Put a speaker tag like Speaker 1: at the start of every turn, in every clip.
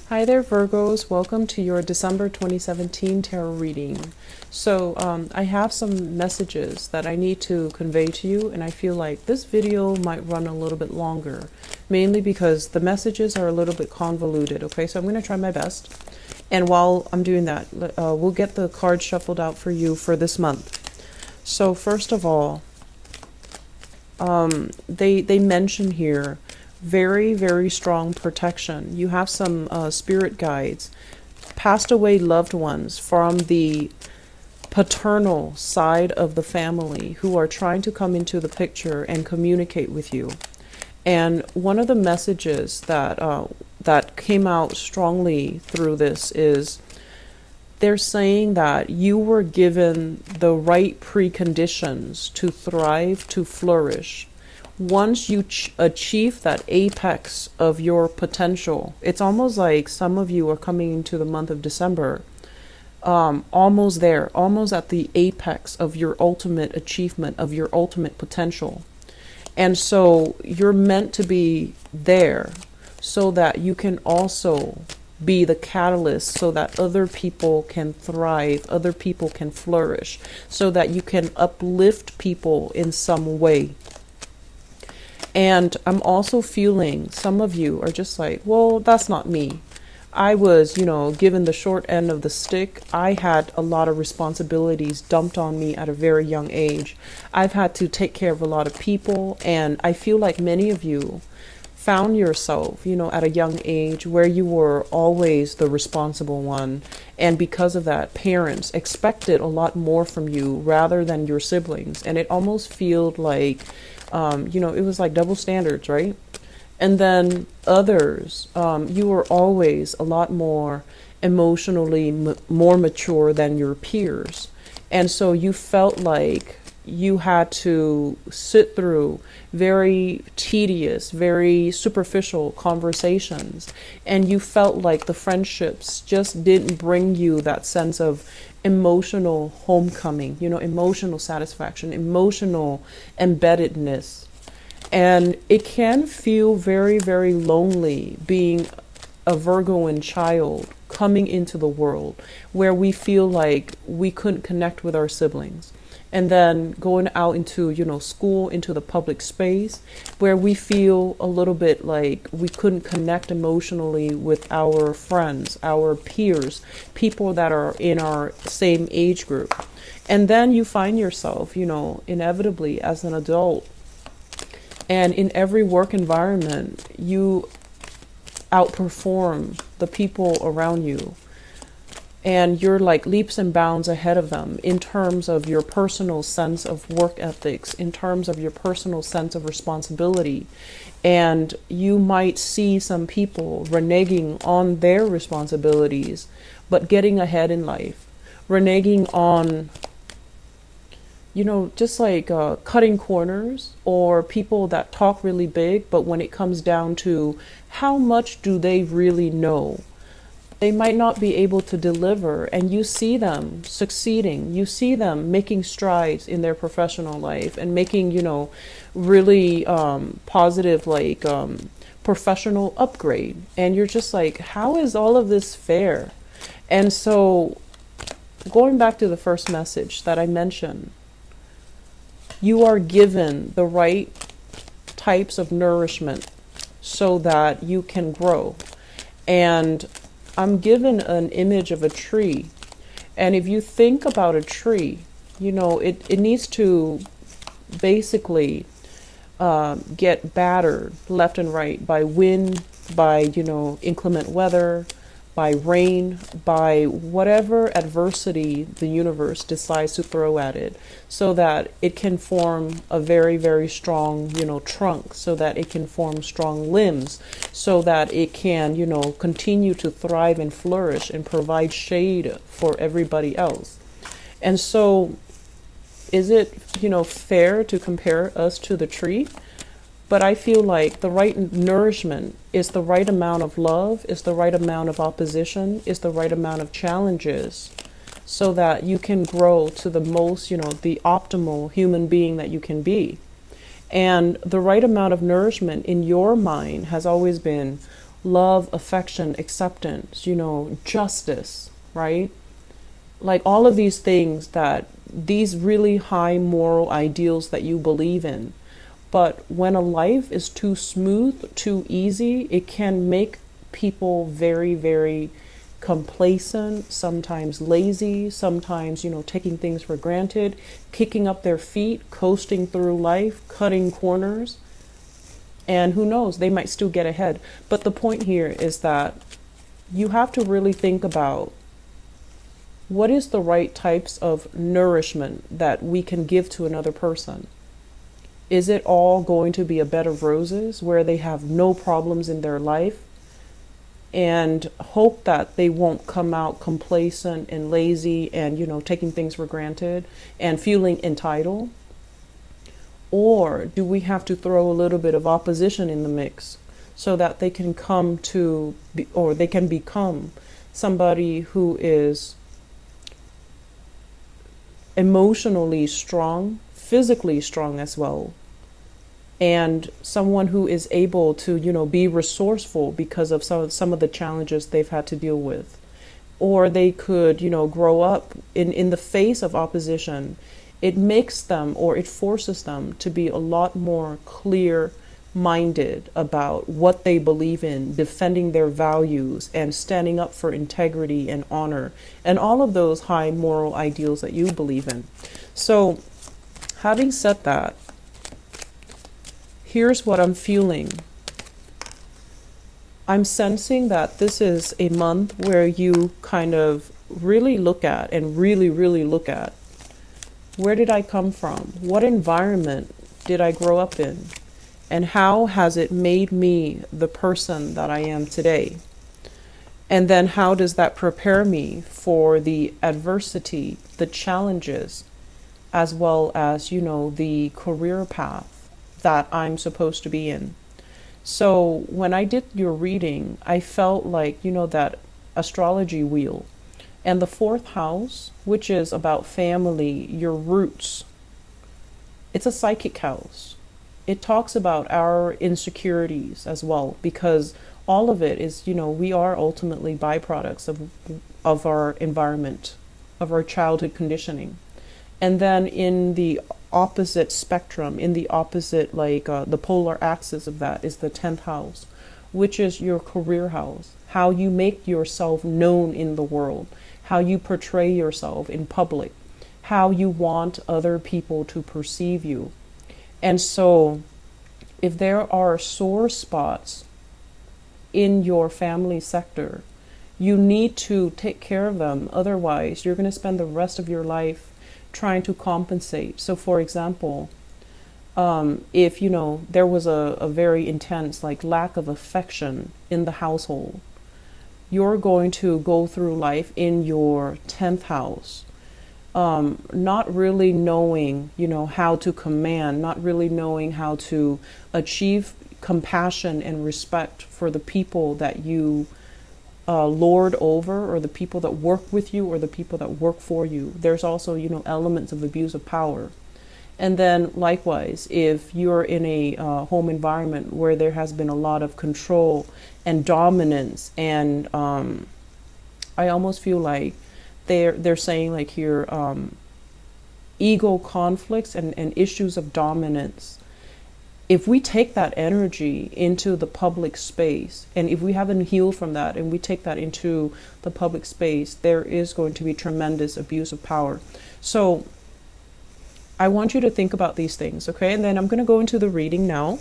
Speaker 1: Hi there, Virgos. Welcome to your December 2017 tarot reading. So I have some messages that I need to convey to you, and I feel like this video might run a little bit longer, mainly because the messages are a little bit convoluted, okay? So I'm going to try my best. And while I'm doing that, we'll get the cards shuffled out for you for this month. So first of all, they mention here very, very strong protection. You have some spirit guides, passed away loved ones from the paternal side of the family who are trying to come into the picture and communicate with you. And one of the messages that that came out strongly through this is they're saying that you were given the right preconditions to thrive, to flourish. Once you achieve that apex of your potential, it's almost like some of you are coming into the month of December, almost there, almost at the apex of your ultimate achievement, of your ultimate potential. And so you're meant to be there so that you can also be the catalyst so that other people can thrive, other people can flourish, so that you can uplift people in some way. And I'm also feeling some of you are just like, well, that's not me. I was, given the short end of the stick. I had a lot of responsibilities dumped on me at a very young age. I've had to take care of a lot of people. And I feel like many of you found yourself, at a young age where you were always the responsible one. And because of that, parents expected a lot more from you rather than your siblings. And it almost felt like, it was like double standards, right? And then others, you were always a lot more emotionally more mature than your peers. And so you felt like you had to sit through very tedious, very superficial conversations. And you felt like the friendships just didn't bring you that sense of emotional homecoming, emotional satisfaction, emotional embeddedness. And it can feel very, very lonely being a Virgoan child coming into the world where we feel like we couldn't connect with our siblings. And then going out into, school, into the public space where we feel a little bit like we couldn't connect emotionally with our friends, our peers, people that are in our same age group. And then you find yourself, inevitably as an adult, and in every work environment, you outperform the people around you. And you're like leaps and bounds ahead of them in terms of your personal sense of work ethics, in terms of your personal sense of responsibility. And you might see some people reneging on their responsibilities, but getting ahead in life, reneging on, just like cutting corners, or people that talk really big, but when it comes down to how much do they really know, they might not be able to deliver. And you see them succeeding. You see them making strides in their professional life and making, really positive, professional upgrade. And you're just like, how is all of this fair? And so going back to the first message that I mentioned, you are given the right types of nourishment so that you can grow. And I'm given an image of a tree. And if you think about a tree, it needs to basically get battered left and right by wind, by, inclement weather, by rain, by whatever adversity the universe decides to throw at it, so that it can form a very, very strong, trunk, so that it can form strong limbs, so that it can, continue to thrive and flourish and provide shade for everybody else. And so is it, fair to compare us to the tree? But I feel like the right nourishment is the right amount of love, is the right amount of opposition, is the right amount of challenges, so that you can grow to the most, the optimal human being that you can be. And the right amount of nourishment in your mind has always been, love, affection, acceptance, justice, right? Like all of these things, that these really high moral ideals that you believe in. But when a life is too smooth, too easy, it can make people very, very complacent, sometimes lazy, sometimes, taking things for granted, kicking up their feet, coasting through life, cutting corners. And who knows, they might still get ahead. But the point here is that you have to really think about what is the right types of nourishment that we can give to another person. Is it all going to be a bed of roses where they have no problems in their life and hope that they won't come out complacent and lazy and, taking things for granted and feeling entitled? Or do we have to throw a little bit of opposition in the mix so that they can they can become somebody who is emotionally strong, physically strong as well, and someone who is able to, be resourceful because of some of the challenges they've had to deal with? Or they could, grow up in the face of opposition. It makes them, or it forces them to be a lot more clear-minded about what they believe in, defending their values and standing up for integrity and honor and all of those high moral ideals that you believe in. So, having said that, here's what I'm feeling. I'm sensing that this is a month where you kind of really look at and really, really look at, where did I come from? What environment did I grow up in? And how has it made me the person that I am today? And then how does that prepare me for the adversity, the challenges, as well as, the career path that I'm supposed to be in? So when I did your reading, I felt like, that astrology wheel. And the fourth house, which is about family, your roots, it's a psychic house. It talks about our insecurities as well, because all of it is, we are ultimately byproducts of our environment, of our childhood conditioning. And then in the opposite spectrum, in the opposite, the polar axis of that is the 10th house, which is your career house, how you make yourself known in the world, how you portray yourself in public, how you want other people to perceive you. And so if there are sore spots in your family sector, you need to take care of them. Otherwise, you're going to spend the rest of your life trying to compensate. So for example, if, there was a very intense, lack of affection in the household, you're going to go through life in your 10th house, not really knowing, how to command, not really knowing how to achieve compassion and respect for the people that you lord over, or the people that work with you, or the people that work for you. There's also, elements of abuse of power. And then likewise, if you're in a home environment where there has been a lot of control and dominance, and I almost feel like they're saying here, ego conflicts and issues of dominance. If we take that energy into the public space, and if we haven't healed from that and we take that into the public space, there is going to be tremendous abuse of power. So I want you to think about these things, okay? And then I'm going to go into the reading now.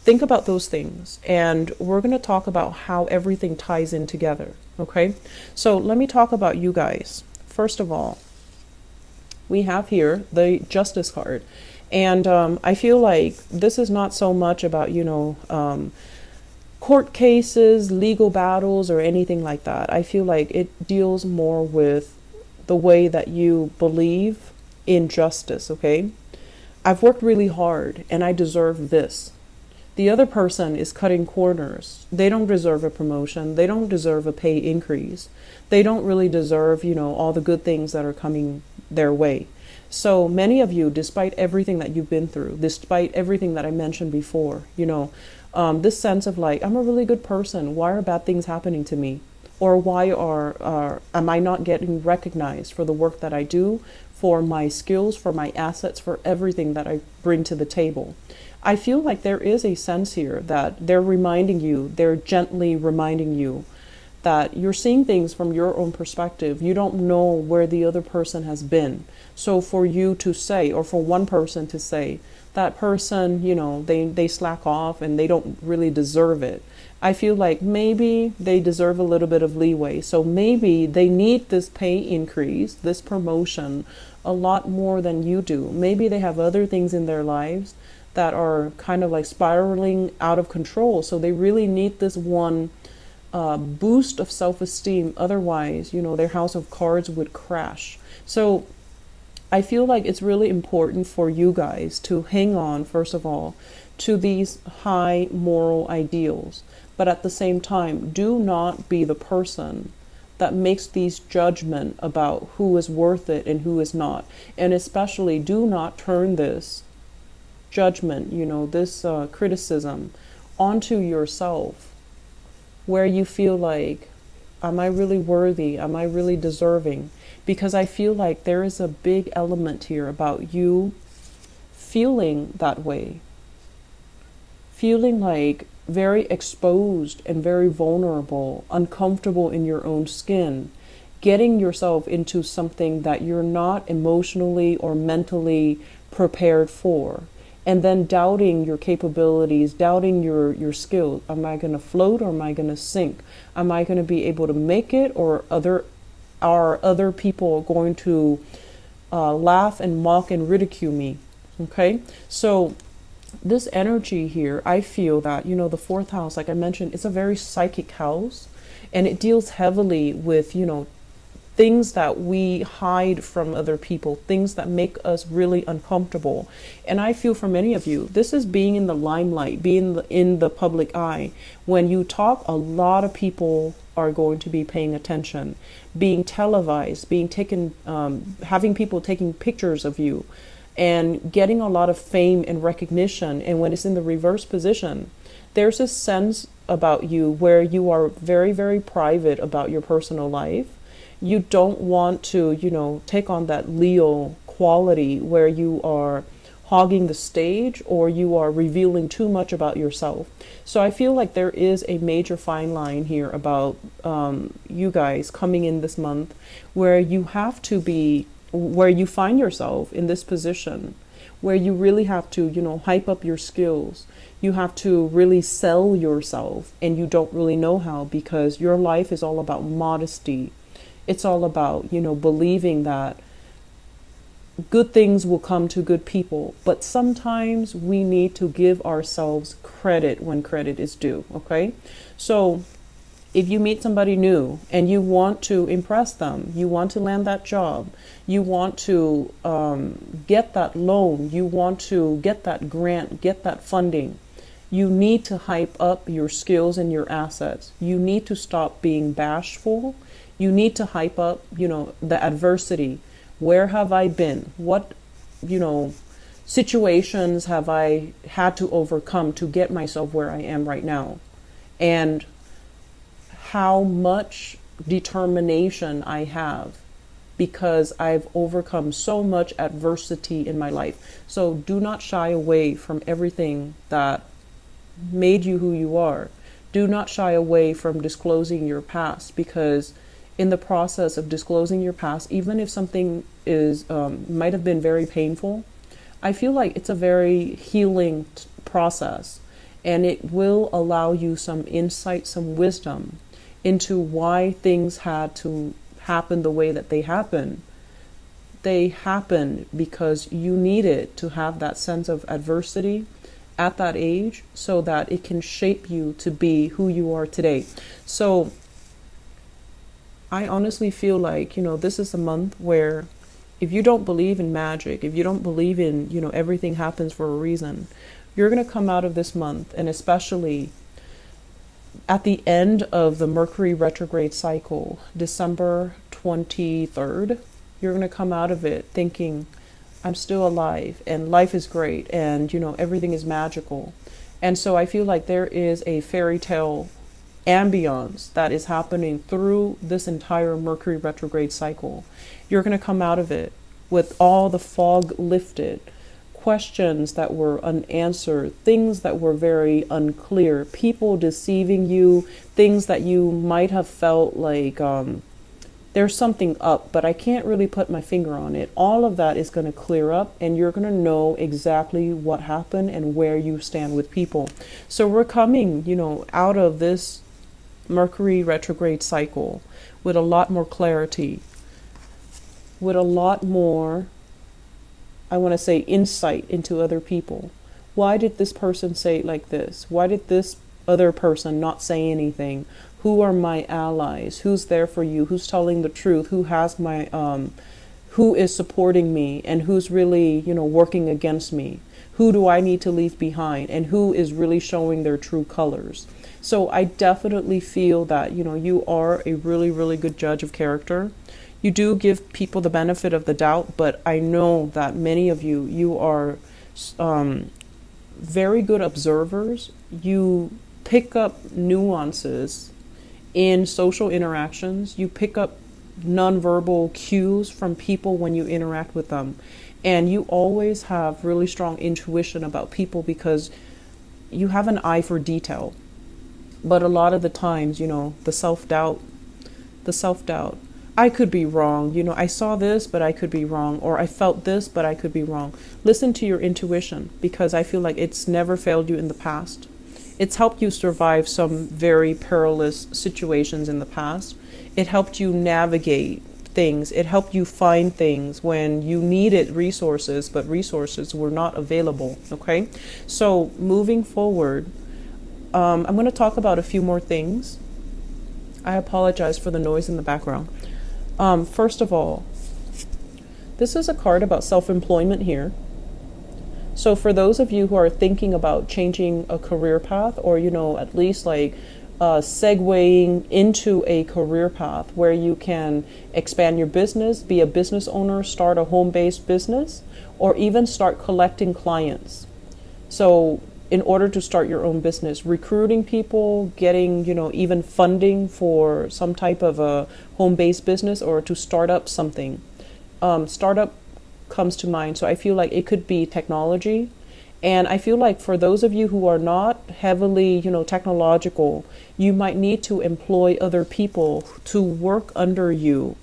Speaker 1: Think about those things, and we're going to talk about how everything ties in together, okay? So let me talk about you guys. First of all, we have here the Justice card. And I feel like this is not so much about, court cases, legal battles, or anything like that. I feel like it deals more with the way that you believe in justice, okay? I've worked really hard and I deserve this. The other person is cutting corners. They don't deserve a promotion. They don't deserve a pay increase. They don't really deserve, all the good things that are coming their way. So many of you, despite everything that you've been through, despite everything that I mentioned before, This sense of like, I'm a really good person. Why are bad things happening to me? Or why am I not getting recognized for the work that I do, for my skills, for my assets, for everything that I bring to the table? I feel like there is a sense here that they're reminding you, they're gently reminding you that you're seeing things from your own perspective. You don't know where the other person has been. So for you to say, or for one person to say, that person, you know, they slack off and they don't really deserve it. I feel like maybe they deserve a little bit of leeway. So maybe they need this pay increase, this promotion, a lot more than you do. Maybe they have other things in their lives that are kind of like spiraling out of control. So they really need this one boost of self-esteem. Otherwise, you know, their house of cards would crash. So I feel like it's really important for you guys to hang on, first of all, to these high moral ideals. But at the same time, do not be the person that makes these judgment about who is worth it and who is not. And especially do not turn this judgment, you know, this criticism onto yourself, where you feel like, am I really worthy? Am I really deserving? Because I feel like there is a big element here about you feeling that way, feeling like very exposed and very vulnerable, uncomfortable in your own skin, getting yourself into something that you're not emotionally or mentally prepared for, and then doubting your capabilities, doubting your skills. Am I going to float or am I going to sink? Am I going to be able to make it, or are other people going to laugh and mock and ridicule me? Okay, so this energy here, I feel that, you know, the fourth house, like I mentioned, it's a very psychic house, and it deals heavily with, you know, things that we hide from other people, things that make us really uncomfortable. And I feel for many of you, this is being in the limelight, being in the public eye. When you talk, a lot of people are going to be paying attention, being televised, being taken, having people taking pictures of you, and getting a lot of fame and recognition. And when it's in the reverse position, there's a sense about you where you are very, very private about your personal life. You don't want to, you know, take on that Leo quality where you are hogging the stage or you are revealing too much about yourself. So I feel like there is a major fine line here about you guys coming in this month where you have to be, where you find yourself in this position where you really have to, you know, hype up your skills. You have to really sell yourself, and you don't really know how, because your life is all about modesty. It's all about, you know, believing that good things will come to good people. But sometimes we need to give ourselves credit when credit is due. Okay, so if you meet somebody new and you want to impress them, you want to land that job, you want to get that loan, you want to get that grant, get that funding, you need to hype up your skills and your assets. You need to stop being bashful. You need to hype up, you know, the adversity. Where have I been? What, you know, situations have I had to overcome to get myself where I am right now? And how much determination I have, because I've overcome so much adversity in my life. So do not shy away from everything that made you who you are. Do not shy away from disclosing your past, because in the process of disclosing your past, even if something is might have been very painful, I feel like it's a very healing process, and it will allow you some insight, some wisdom into why things had to happen the way that they happen. They happened because you needed to have that sense of adversity at that age so that it can shape you to be who you are today. So I honestly feel like, you know, this is a month where if you don't believe in magic, if you don't believe in, you know, everything happens for a reason, you're going to come out of this month, and especially at the end of the Mercury retrograde cycle, December 23rd, you're going to come out of it thinking, I'm still alive and life is great and, you know, everything is magical. And so I feel like there is a fairy tale ambience that is happening through this entire Mercury retrograde cycle. You're going to come out of it with all the fog lifted, questions that were unanswered, things that were very unclear, people deceiving you, things that you might have felt like there's something up, but I can't really put my finger on it. All of that is going to clear up, and you're going to know exactly what happened and where you stand with people. So we're coming, out of this Mercury retrograde cycle with a lot more clarity, with a lot more, I want to say, insight into other people. Why did this person say it like this? Why did this other person not say anything? Who are my allies? Who's there for you? Who's telling the truth? Who has my who is supporting me, and who's really, working against me? Who do I need to leave behind, and who is really showing their true colors? So I definitely feel that, you are a really, really good judge of character. You do give people the benefit of the doubt, but I know that many of you are very good observers. You pick up nuances in social interactions. You pick up nonverbal cues from people when you interact with them. And you always have really strong intuition about people because you have an eye for detail. But a lot of the times, the self-doubt, I could be wrong. I saw this, but I could be wrong. Or I felt this, but I could be wrong. Listen to your intuition, because I feel like it's never failed you in the past. It's helped you survive some very perilous situations in the past. It helped you navigate things. It helped you find things when you needed resources, but resources were not available. Okay? So moving forward, I'm going to talk about a few more things. I apologize for the noise in the background. First of all, this is a card about self-employment here. So for those of you who are thinking about changing a career path, or, at least segueing into a career path where you can expand your business, be a business owner, start a home-based business, or even start collecting clients. So in order to start your own business, recruiting people, getting, even funding for some type of a home-based business, or to start up something. Startup comes to mind. So I feel like it could be technology. And I feel like for those of you who are not heavily, technological, you might need to employ other people to work under you.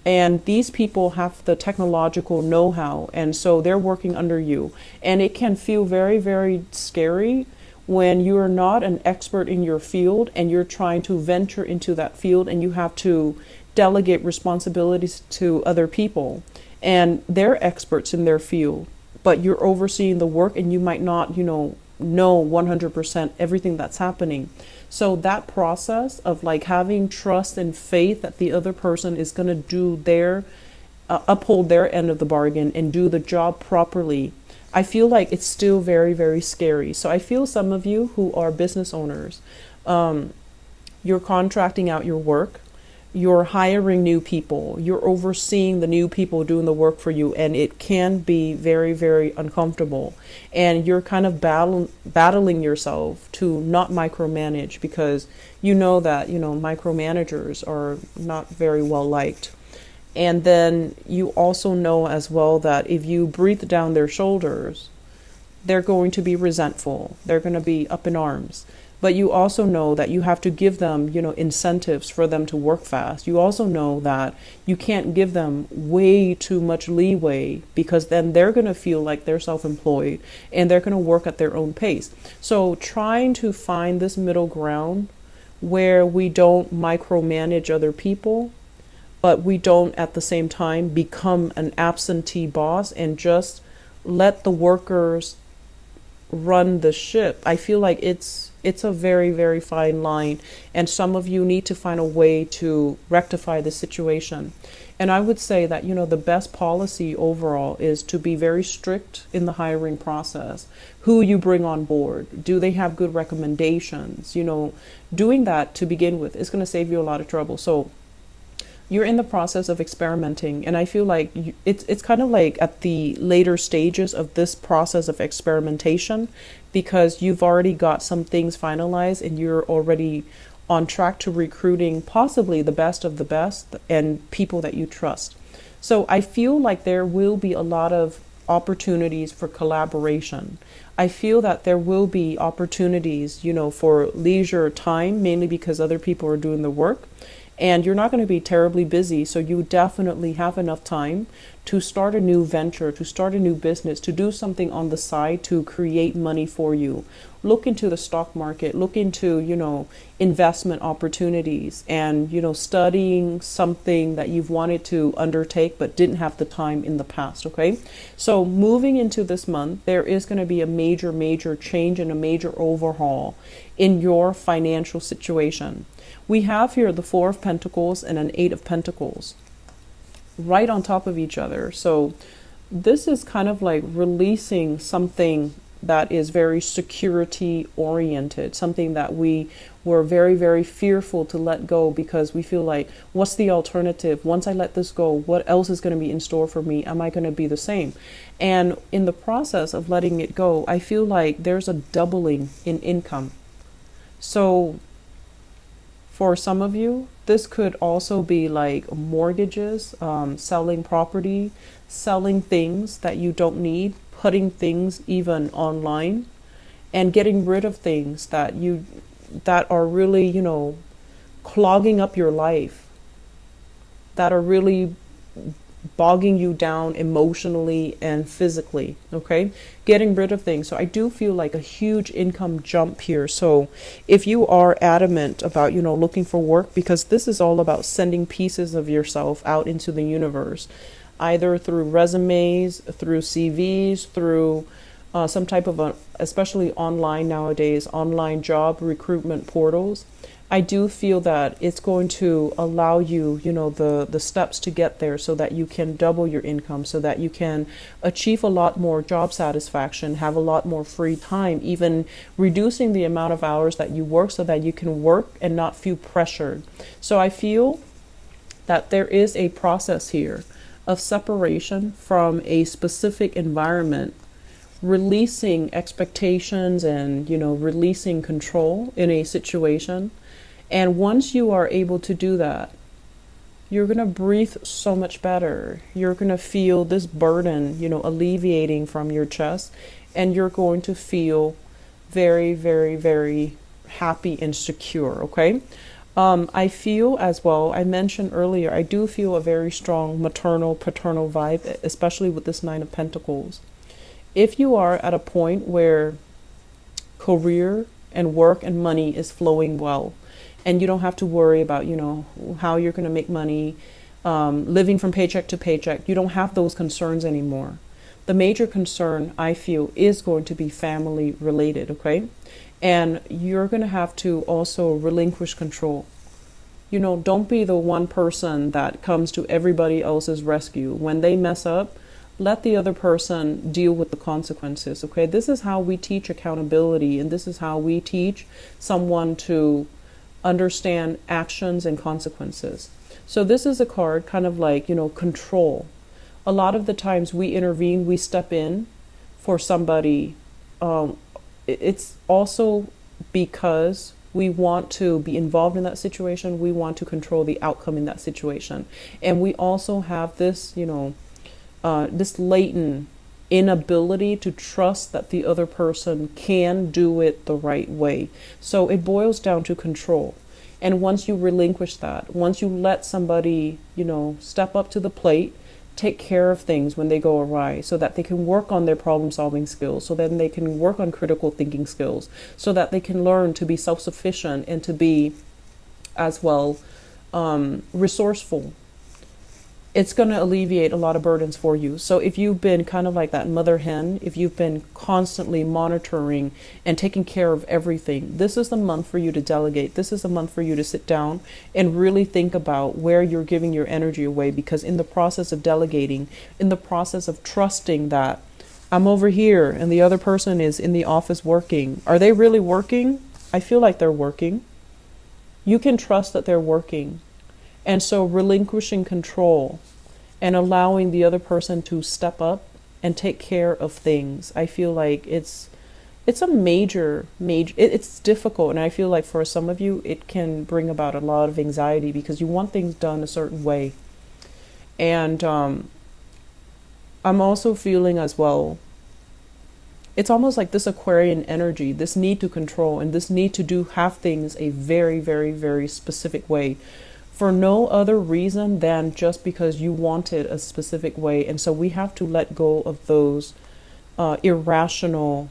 Speaker 1: And these people have the technological know-how, and so they're working under you. And it can feel very, very scary when you're not an expert in your field and you're trying to venture into that field, and you have to delegate responsibilities to other people. And they're experts in their field, but you're overseeing the work, and you might not, know 100% everything that's happening. So that process of having trust and faith that the other person is going to do uphold their end of the bargain and do the job properly, I feel like it's still very, very scary. So I feel some of you who are business owners, you're contracting out your work. You're hiring new people, you're overseeing the new people doing the work for you, and it can be very, very uncomfortable. And you're kind of battling yourself to not micromanage, because you know that, micromanagers are not very well liked. And then you also know as well that if you breathe down their shoulders, they're going to be resentful, they're going to be up in arms. But you also know that you have to give them, incentives for them to work fast. You also know that you can't give them way too much leeway, because then they're going to feel like they're self-employed and they're going to work at their own pace. So trying to find this middle ground where we don't micromanage other people, but we don't at the same time become an absentee boss and just let the workers run the ship. I feel like it's a very, very fine line, and some of you need to find a way to rectify the situation. And I would say that, the best policy overall is to be very strict in the hiring process. Who you bring on board, do they have good recommendations? Doing that to begin with is going to save you a lot of trouble. So You're in the process of experimenting, and I feel like it's kind of like at the later stages of this process of experimentation, because you've already got some things finalized and you're already on track to recruiting possibly the best of the best and people that you trust. So I feel like there will be a lot of opportunities for collaboration. I feel that there will be opportunities, for leisure time, mainly because other people are doing the work. And you're not going to be terribly busy, so you definitely have enough time to start a new venture, to start a new business, to do something on the side to create money for you. Look into the stock market, look into, investment opportunities, and, studying something that you've wanted to undertake but didn't have the time in the past, okay? So moving into this month, there is going to be a major, major change and a major overhaul in your financial situation. We have here the Four of Pentacles and an Eight of Pentacles right on top of each other. So this is kind of like releasing something that is very security oriented, something that we were very, very fearful to let go because we feel like, what's the alternative? Once I let this go, what else is going to be in store for me? Am I going to be the same? And in the process of letting it go, I feel like there's a doubling in income. So for some of you, this could also be like mortgages, selling property, selling things that you don't need, putting things even online, and getting rid of things that are really, clogging up your life, that are really bogging you down emotionally and physically, okay? Getting rid of things. So I do feel like a huge income jump here. So if you are adamant about, looking for work, because this is all about sending pieces of yourself out into the universe, either through resumes, through CVs, through some type of especially online nowadays, online job recruitment portals. I do feel that it's going to allow you, the steps to get there so that you can double your income, so that you can achieve a lot more job satisfaction, have a lot more free time, even reducing the amount of hours that you work so that you can work and not feel pressured. So I feel that there is a process here of separation from a specific environment, releasing expectations and, releasing control in a situation. And once you are able to do that, you're going to breathe so much better. You're going to feel this burden, alleviating from your chest, and you're going to feel very, very, very happy and secure, okay? I feel as well, I mentioned earlier, I do feel a very strong maternal, paternal vibe, especially with this Nine of Pentacles. If you are at a point where career and work and money is flowing well, and you don't have to worry about, how you're going to make money, living from paycheck to paycheck. You don't have those concerns anymore. The major concern, I feel, is going to be family related, okay? And you're going to have to also relinquish control. Don't be the one person that comes to everybody else's rescue. When they mess up, let the other person deal with the consequences, okay? This is how we teach accountability, and this is how we teach someone to understand actions and consequences. So this is a card kind of like, control. A lot of the times we intervene, we step in for somebody. It's also because we want to be involved in that situation. We want to control the outcome in that situation. And we also have this, this latent inability to trust that the other person can do it the right way. So it boils down to control. And once you relinquish that, once you let somebody, step up to the plate, take care of things when they go awry, so that they can work on their problem solving skills, so then they can work on critical thinking skills, so that they can learn to be self-sufficient and to be as well resourceful. It's going to alleviate a lot of burdens for you. So if you've been kind of like that mother hen, if you've been constantly monitoring and taking care of everything, this is the month for you to delegate. This is the month for you to sit down and really think about where you're giving your energy away, because in the process of delegating, in the process of trusting that I'm over here and the other person is in the office working, are they really working? I feel like they're working. You can trust that they're working. And so relinquishing control and allowing the other person to step up and take care of things. I feel like it's a major it's difficult, and I feel like for some of you it can bring about a lot of anxiety because you want things done a certain way. And I'm also feeling as well, it's almost like this Aquarian energy, this need to control and this need to have things a very, very, very specific way for no other reason than just because you want it a specific way. And so we have to let go of those irrational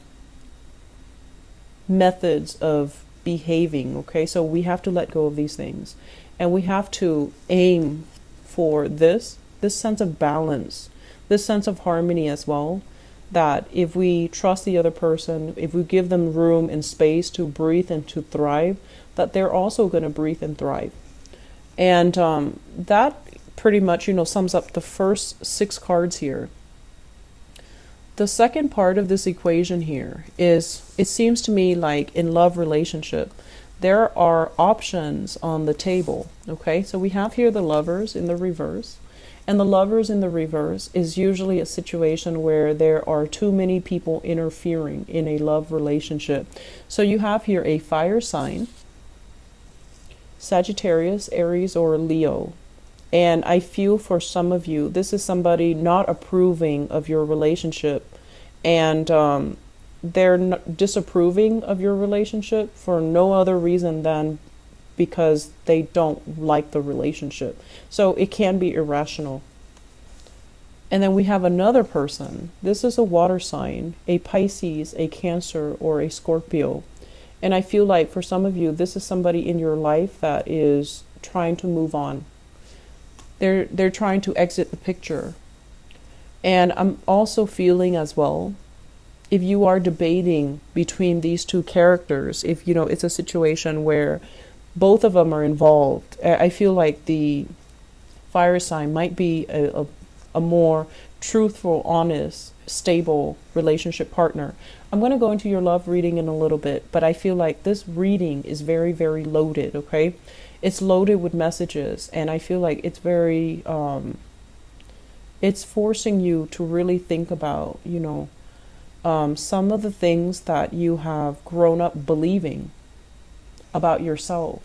Speaker 1: methods of behaving. Okay, so we have to let go of these things, and we have to aim for this sense of balance, this sense of harmony as well, that if we trust the other person, if we give them room and space to breathe and to thrive, that they're also going to breathe and thrive. And that pretty much, sums up the first 6 cards here. The second part of this equation here is, it seems to me like in love relationship, there are options on the table. Okay, so we have here the Lovers in the reverse. And the Lovers in the reverse is usually a situation where there are too many people interfering in a love relationship. So you have here a fire sign, Sagittarius, Aries, or Leo. And I feel for some of you, this is somebody not approving of your relationship, and they're disapproving of your relationship for no other reason than because they don't like the relationship. So it can be irrational. And then we have another person. This is a water sign, a Pisces, a Cancer, or a Scorpio. And I feel like for some of you, this is somebody in your life that is trying to move on. They're trying to exit the picture. And I'm also feeling as well, if you are debating between these two characters, if it's a situation where both of them are involved, I feel like the fire sign might be a more truthful, honest, stable relationship partner. I'm going to go into your love reading in a little bit, but I feel like this reading is very, very loaded, okay? It's loaded with messages, and I feel like it's very, it's forcing you to really think about, some of the things that you have grown up believing about yourself.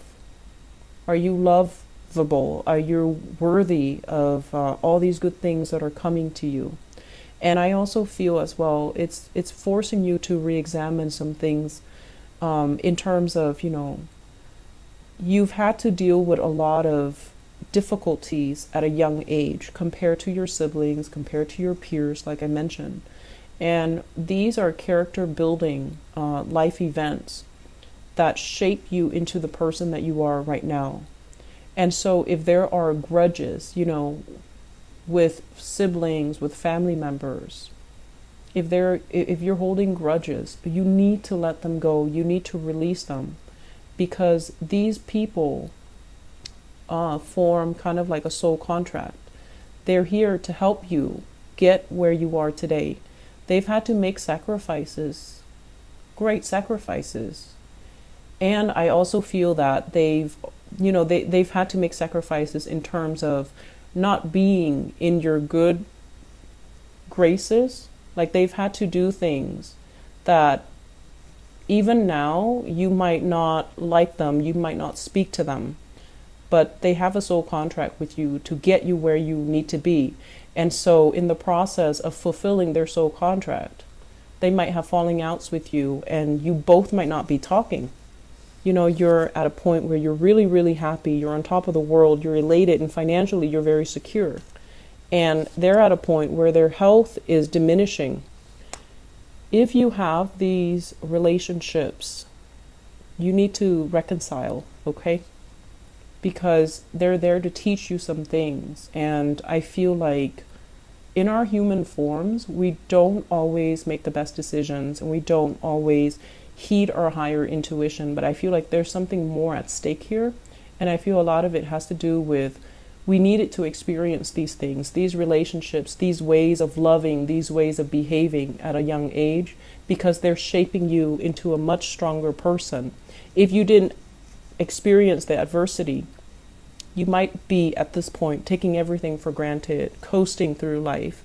Speaker 1: Are you lovable? Are you worthy of all these good things that are coming to you? And I also feel as well, it's forcing you to re-examine some things in terms of, you've had to deal with a lot of difficulties at a young age compared to your siblings, compared to your peers, like I mentioned. And these are character building life events that shape you into the person that you are right now. And so if there are grudges, with siblings, with family members, if you're holding grudges, you need to let them go. You need to release them, because these people form kind of like a soul contract. They're here to help you get where you are today. They've had to make sacrifices, great sacrifices. And I also feel that they've had to make sacrifices in terms of not being in your good graces. Like, they've had to do things that even now you might not like them, you might not speak to them, but they have a soul contract with you to get you where you need to be. And so in the process of fulfilling their soul contract, they might have falling outs with you, and you both might not be talking. You're at a point where you're really, really happy, you're on top of the world, you're elated, and financially you're very secure. And they're at a point where their health is diminishing. If you have these relationships, you need to reconcile, okay? Because they're there to teach you some things. And I feel like in our human forms, we don't always make the best decisions, and we don't always heed our higher intuition. But I feel like there's something more at stake here. And I feel a lot of it has to do with, we needed to experience these things, these relationships, these ways of loving, these ways of behaving at a young age, because they're shaping you into a much stronger person. If you didn't experience the adversity, you might be at this point taking everything for granted, coasting through life,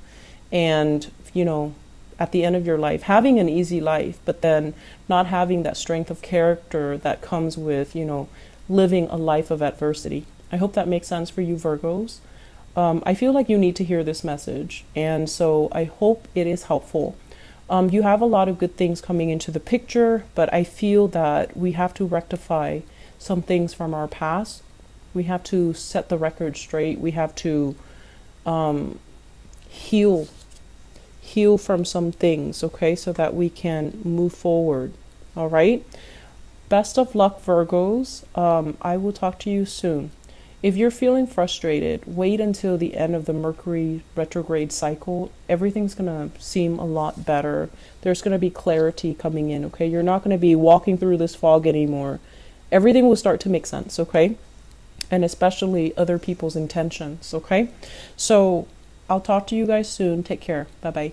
Speaker 1: and, you know, at the end of your life, having an easy life, but then not having that strength of character that comes with, you know, living a life of adversity. I hope that makes sense for you, Virgos. I feel like you need to hear this message, and so I hope it is helpful. You have a lot of good things coming into the picture, but I feel that we have to rectify some things from our past. We have to set the record straight. We have to heal from some things, okay, so that we can move forward. All right. Best of luck, Virgos. I will talk to you soon. If you're feeling frustrated, wait until the end of the Mercury retrograde cycle. Everything's going to seem a lot better. There's going to be clarity coming in, okay? You're not going to be walking through this fog anymore. Everything will start to make sense, okay? And especially other people's intentions, okay? So I'll talk to you guys soon. Take care. Bye-bye.